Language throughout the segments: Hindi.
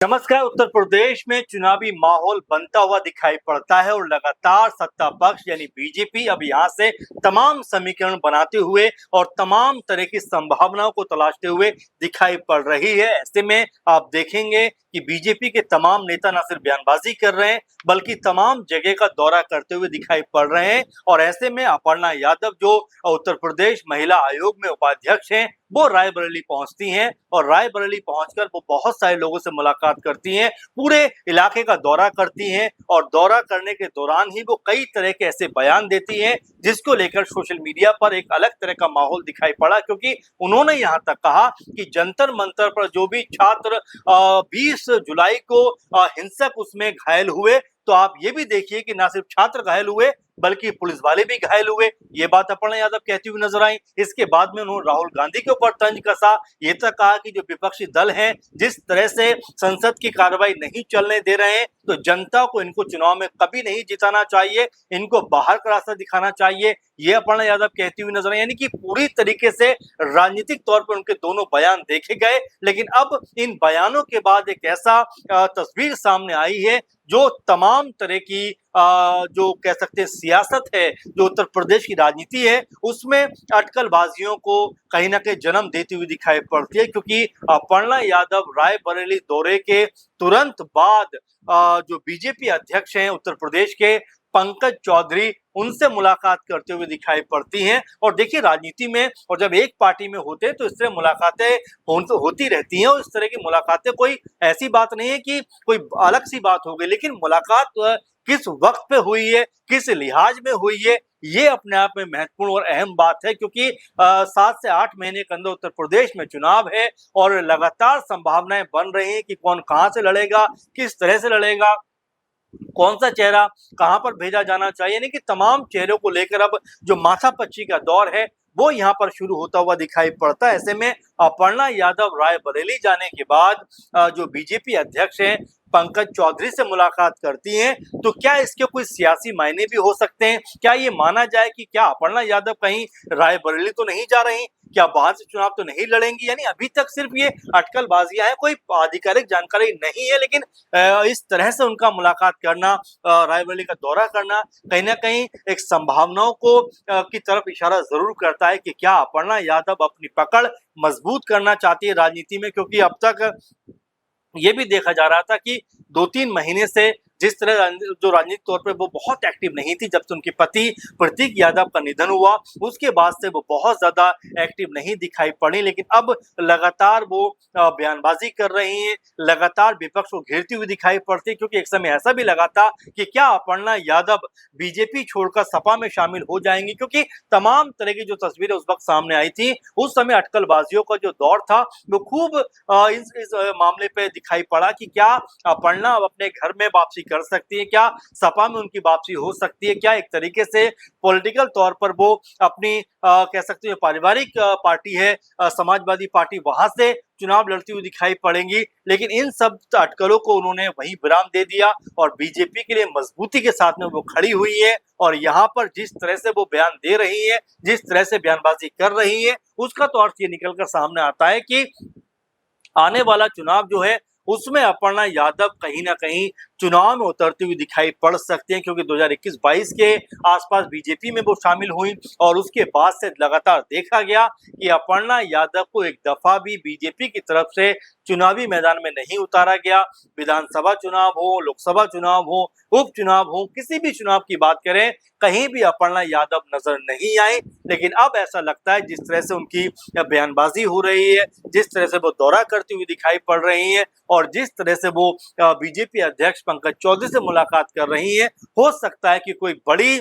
नमस्कार। उत्तर प्रदेश में चुनावी माहौल बनता हुआ दिखाई पड़ता है और लगातार सत्ता पक्ष यानी बीजेपी अब यहाँ से तमाम समीकरण बनाते हुए और तमाम तरह की संभावनाओं को तलाशते हुए दिखाई पड़ रही है। ऐसे में आप देखेंगे कि बीजेपी के तमाम नेता न सिर्फ बयानबाजी कर रहे हैं बल्कि तमाम जगह का दौरा करते हुए दिखाई पड़ रहे हैं। और ऐसे में अपर्णा यादव जो उत्तर प्रदेश महिला आयोग में उपाध्यक्ष हैं, वो रायबरेली पहुंचती हैं और रायबरेली पहुंचकर वो बहुत सारे लोगों से मुलाकात करती हैं, पूरे इलाके का दौरा करती हैं और दौरा करने के दौरान ही वो कई तरह के ऐसे बयान देती हैं जिसको लेकर सोशल मीडिया पर एक अलग तरह का माहौल दिखाई पड़ा। क्योंकि उन्होंने यहां तक कहा कि जंतर मंतर पर जो भी छात्र 20 जुलाई को हिंसक उसमें घायल हुए, तो आप ये भी देखिए कि ना सिर्फ छात्र घायल हुए बल्कि पुलिस वाले भी घायल हुए। ये बात अपर्णा यादव कहती हुई नजर आई। इसके बाद में उन्होंने राहुल गांधी के ऊपर तंज कसा। ये तक कहा कि जो विपक्षी दल हैं जिस तरह से संसद की कार्रवाई नहीं चलने दे रहे हैं, तो जनता को इनको चुनाव में कभी नहीं जिताना चाहिए, इनको बाहर का रास्ता दिखाना चाहिए। ये अपर्णा यादव कहती हुई नजर आई। यानी कि पूरी तरीके से राजनीतिक तौर पर उनके दोनों बयान देखे गए, लेकिन अब इन बयानों के बाद एक ऐसा तस्वीर सामने आई है जो तमाम तरह की जो कह सकते हैं सियासत है, जो उत्तर प्रदेश की राजनीति है, उसमें अटकलबाजियों को कहीं ना कहीं जन्म देती हुई दिखाई पड़ती है। क्योंकि अपर्णा यादव रायबरेली दौरे के तुरंत बाद जो बीजेपी अध्यक्ष हैं उत्तर प्रदेश के, पंकज चौधरी, उनसे मुलाकात करते हुए दिखाई पड़ती हैं। और देखिए, राजनीति में और जब एक पार्टी में होते हैं तो इस तरह मुलाकातें होती रहती हैं और इस तरह की मुलाकातें कोई ऐसी बात नहीं है कि कोई अलग सी बात हो गई, लेकिन मुलाकात किस वक्त पे हुई है, किस लिहाज में हुई है, ये अपने आप में महत्वपूर्ण और अहम बात है। क्योंकि 7 से 8 महीने के अंदर उत्तर प्रदेश में चुनाव है और लगातार संभावनाएं बन रही हैं कि कौन कहां से लड़ेगा, किस तरह से लड़ेगा, कौन सा चेहरा कहां पर भेजा जाना चाहिए। यानी कि तमाम चेहरों को लेकर अब जो माथापच्ची का दौर है वो यहाँ पर शुरू होता हुआ दिखाई पड़ता है। ऐसे में अपर्णा यादव रायबरेली जाने के बाद जो बीजेपी अध्यक्ष हैं पंकज चौधरी से मुलाकात करती हैं, तो क्या इसके कोई सियासी मायने भी हो सकते हैं? क्या ये माना जाए कि क्या अपर्णा यादव कहीं रायबरेली तो नहीं जा रही, क्या बाहर से चुनाव तो नहीं लड़ेंगी? यानी अभी तक सिर्फ ये अटकलबाजियां हैं, कोई आधिकारिक जानकारी नहीं है, लेकिन इस तरह से उनका मुलाकात करना, रायबरेली का दौरा करना कहीं ना कहीं एक संभावनाओं को की तरफ इशारा जरूर करता है कि क्या अपर्णा यादव अपनी पकड़ मजबूत करना चाहती है राजनीति में। क्योंकि अब तक ये भी देखा जा रहा था कि 2-3 महीने से जिस तरह जो राजनीतिक तौर पे वो बहुत एक्टिव नहीं थी, जब से उनके पति प्रतीक यादव का निधन हुआ उसके बाद से वो बहुत ज्यादा एक्टिव नहीं दिखाई पड़ी। लेकिन अब लगातार वो बयानबाजी कर रही हैं, लगातार विपक्ष को घेरती हुई दिखाई पड़ती है। क्योंकि एक समय ऐसा भी लगा था कि क्या अपर्णा यादव बीजेपी छोड़कर सपा में शामिल हो जाएंगी, क्योंकि तमाम तरह की जो तस्वीरें उस वक्त सामने आई थी, उस समय अटकलबाजियों का जो दौर था वो खूब इस मामले पे दिखाई पड़ा कि क्या अपर्णा अब अपने घर में वापसी कर सकती है, क्या सपा में उनकी वापसी हो सकती है, क्या एक तरीके से पॉलिटिकल तौर पर वो अपनी कह सकते हैं पारिवारिक पार्टी है समाजवादी पार्टी, वहां से चुनाव लड़ती हुई दिखाई पड़ेंगी। लेकिन इन सब अटकलों को उन्होंने वहीं विराम दे दिया और बीजेपी के लिए मजबूती के साथ में वो खड़ी हुई है। और यहाँ पर जिस तरह से वो बयान दे रही है, जिस तरह से बयानबाजी कर रही है, उसका तो अर्थ ये निकलकर सामने आता है कि आने वाला चुनाव जो है उसमें अपर्णा यादव कहीं ना कहीं चुनाव में उतरती हुई दिखाई पड़ सकते हैं। क्योंकि 2021-22 के आसपास बीजेपी में वो शामिल हुई और उसके बाद से लगातार देखा गया कि अपर्णा यादव को एक दफा भी बीजेपी की तरफ से चुनावी मैदान में नहीं उतारा गया। विधानसभा चुनाव हो, लोकसभा चुनाव हो, उपचुनाव हो, किसी भी चुनाव की बात करें, कहीं भी अपर्णा यादव नजर नहीं आए। लेकिन अब ऐसा लगता है जिस तरह से उनकी बयानबाजी हो रही है, जिस तरह से वो दौरा करती हुई दिखाई पड़ रही है और जिस तरह से वो बीजेपी अध्यक्ष पंकज चौधरी से मुलाकात कर रही है, हो सकता है कि कोई बड़ी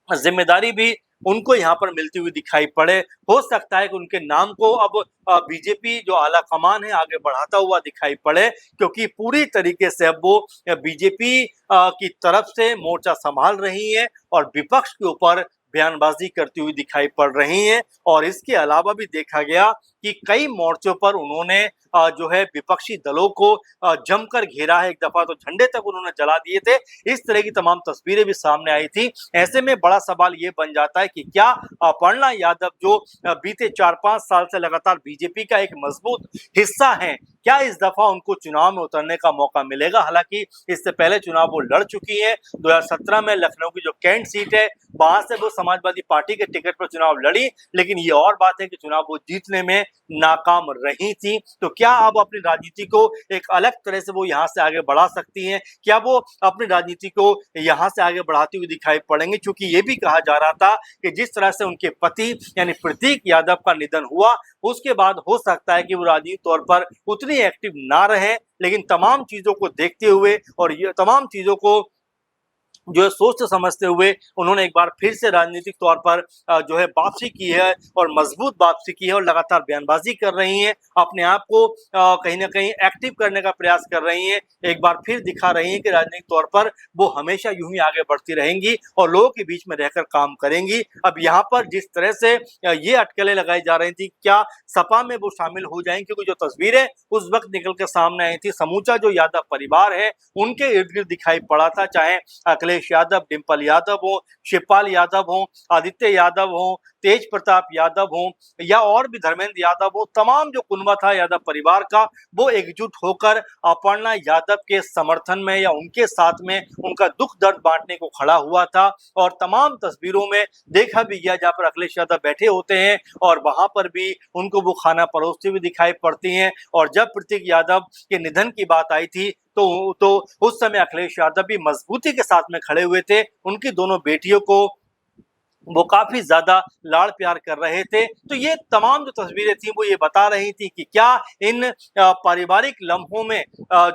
जिम्मेदारी भी उनको यहाँ पर मिलती हुई दिखाई पड़े। हो सकता है कि उनके नाम को अब बीजेपी जो आला कमान है आगे बढ़ाता हुआ दिखाई पड़े, क्योंकि पूरी तरीके से अब वो बीजेपी की तरफ से मोर्चा संभाल रही है और विपक्ष के ऊपर बयानबाजी करती हुई दिखाई पड़ रही हैं। और इसके अलावा भी देखा गया कि कई मोर्चों पर उन्होंने जो है विपक्षी दलों को जमकर घेरा है। एक दफा तो झंडे तक उन्होंने जला दिए थे। इस तरह की तमाम तस्वीरें भी सामने आई थी। ऐसे में बड़ा सवाल ये बन जाता है कि क्या अपर्णा यादव जो बीते 4-5 साल से लगातार बीजेपी का एक मजबूत हिस्सा है, क्या इस दफा उनको चुनाव में उतरने का मौका मिलेगा। हालांकि इससे पहले चुनाव वो लड़ चुकी है। 2017 में लखनऊ की जो कैंट सीट है वहां से वो समाजवादी पार्टी के टिकट पर चुनाव लड़ी, लेकिन ये और बात है कि चुनाव वो जीतने में नाकाम रही थी। तो क्या अब अपनी राजनीति को एक अलग तरह से वो यहाँ से आगे बढ़ा सकती हैं? क्या वो अपनी राजनीति को यहाँ से आगे बढ़ाती हुई दिखाई पड़ेंगे? क्योंकि ये भी कहा जा रहा था कि जिस तरह से उनके पति यानी प्रतीक यादव का निधन हुआ उसके बाद हो सकता है कि वो राजनीतिक तौर पर उतनी एक्टिव ना रहे, लेकिन तमाम चीजों को देखते हुए और ये तमाम चीजों को जो है सोचते समझते हुए उन्होंने एक बार फिर से राजनीतिक तौर पर जो है वापसी की है और मजबूत वापसी की है और लगातार बयानबाजी कर रही हैं, अपने आप को कहीं ना कहीं एक्टिव करने का प्रयास कर रही हैं। एक बार फिर दिखा रही हैं कि राजनीतिक तौर पर वो हमेशा यूं ही आगे बढ़ती रहेंगी और लोगों के बीच में रहकर काम करेंगी। अब यहाँ पर जिस तरह से ये अटकलें लगाई जा रही थी क्या सपा में वो शामिल हो जाएंगे, क्योंकि जो तस्वीरें उस वक्त निकल के सामने आई थी समूचा जो यादव परिवार है उनके इर्द गिर्द दिखाई पड़ा था, चाहे अखिलेश यादव, डिंपल यादव हो, शिवपाल यादव हो, आदित्य यादव हो, तेज प्रताप यादव हो या और भी धर्मेंद्र यादव हो, तमाम जो कुनबा था यादव परिवार का वो एकजुट होकर अपर्णा यादव के समर्थन में या उनके साथ में उनका दुख दर्द बांटने को खड़ा हुआ था। और तमाम तस्वीरों में देखा भी गया जहाँ पर अखिलेश यादव बैठे होते हैं और वहां पर भी उनको वो खाना परोसते हुए दिखाई पड़ती हैं। और जब प्रतीक यादव के निधन की बात आई थी तो उस समय अखिलेश यादव भी मजबूती के साथ में खड़े हुए थे, उनकी दोनों बेटियों को वो काफी ज्यादा लाड़ प्यार कर रहे थे। तो ये तमाम जो तस्वीरें थी वो ये बता रही थी कि क्या इन पारिवारिक लम्हों में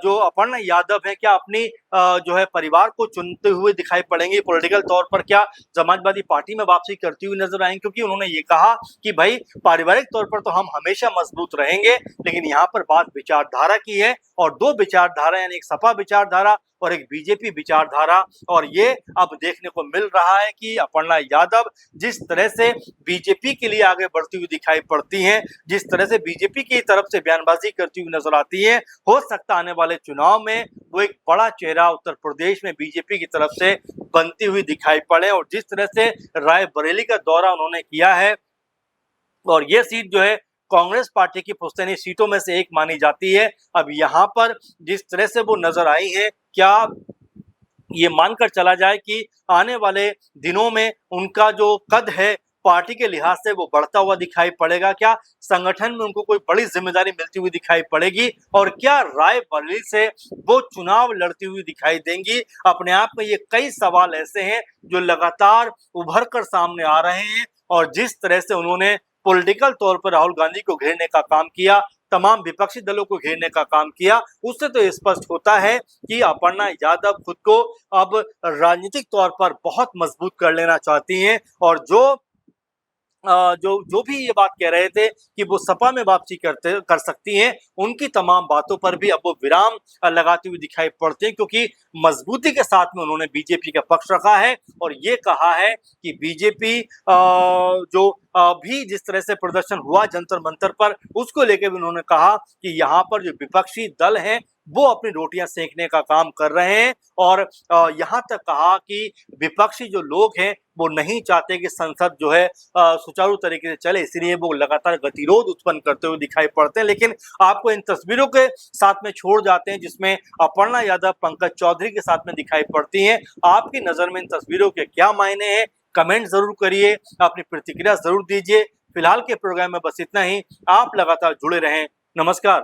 जो अपर्णा यादव है क्या अपनी जो है परिवार को चुनते हुए दिखाई पड़ेंगे, पॉलिटिकल तौर पर क्या समाजवादी पार्टी में वापसी करती हुई नजर आएंगे, क्योंकि उन्होंने ये कहा कि भाई पारिवारिक तौर पर तो हम हमेशा मजबूत रहेंगे, लेकिन यहाँ पर बात विचारधारा की है और दो विचारधारा यानी एक सपा विचारधारा और एक बीजेपी विचारधारा। और ये अब देखने को मिल रहा है कि अपर्णा यादव जिस तरह से बीजेपी के लिए आगे बढ़ती हुई दिखाई पड़ती हैं, जिस तरह से बीजेपी की तरफ से बयानबाजी करती हुई नजर आती है, हो सकता आने वाले चुनाव में वो एक बड़ा चेहरा उत्तर प्रदेश में बीजेपी की तरफ से बनती हुई दिखाई पड़े। और जिस तरह से रायबरेली का दौरा उन्होंने किया है और ये सीट जो है कांग्रेस पार्टी की पुश्तैनी सीटों में से एक मानी जाती है। अब यहाँ पर जिस तरह से वो नजर आई है, क्या ये मानकर चला जाए कि आने वाले दिनों में उनका जो कद है पार्टी के लिहाज से वो बढ़ता हुआ दिखाई पड़ेगा? क्या संगठन में उनको कोई बड़ी जिम्मेदारी मिलती हुई दिखाई पड़ेगी? और क्या रायबरेली से वो चुनाव लड़ती हुई दिखाई देंगी? अपने आप में ये कई सवाल ऐसे हैं जो लगातार उभर कर सामने आ रहे हैं। और जिस तरह से उन्होंने पॉलिटिकल तौर पर राहुल गांधी को घेरने का काम किया, तमाम विपक्षी दलों को घेरने का काम किया, उससे तो स्पष्ट होता है कि अपर्णा यादव खुद को अब राजनीतिक तौर पर बहुत मजबूत कर लेना चाहती हैं। और जो भी ये बात कह रहे थे कि वो सपा में वापसी कर सकती हैं, उनकी तमाम बातों पर भी अब वो विराम लगाती हुई दिखाई पड़ती हैं, क्योंकि मजबूती के साथ में उन्होंने बीजेपी का पक्ष रखा है और ये कहा है कि बीजेपी जो भी जिस तरह से प्रदर्शन हुआ जंतर मंतर पर उसको लेकर भी उन्होंने कहा कि यहाँ पर जो विपक्षी दल हैं वो अपनी रोटियां सेकने का काम कर रहे हैं। और यहाँ तक कहा कि विपक्षी जो लोग हैं वो नहीं चाहते कि संसद जो है सुचारू तरीके से चले, इसलिए वो लगातार गतिरोध उत्पन्न करते हुए दिखाई पड़ते हैं। लेकिन आपको इन तस्वीरों के साथ में छोड़ जाते हैं जिसमें अपर्णा यादव पंकज चौधरी के साथ में दिखाई पड़ती हैं। आपकी नजर में इन तस्वीरों के क्या मायने हैं? कमेंट जरूर करिए, अपनी प्रतिक्रिया जरूर दीजिए। फिलहाल के प्रोग्राम में बस इतना ही। आप लगातार जुड़े रहें। नमस्कार।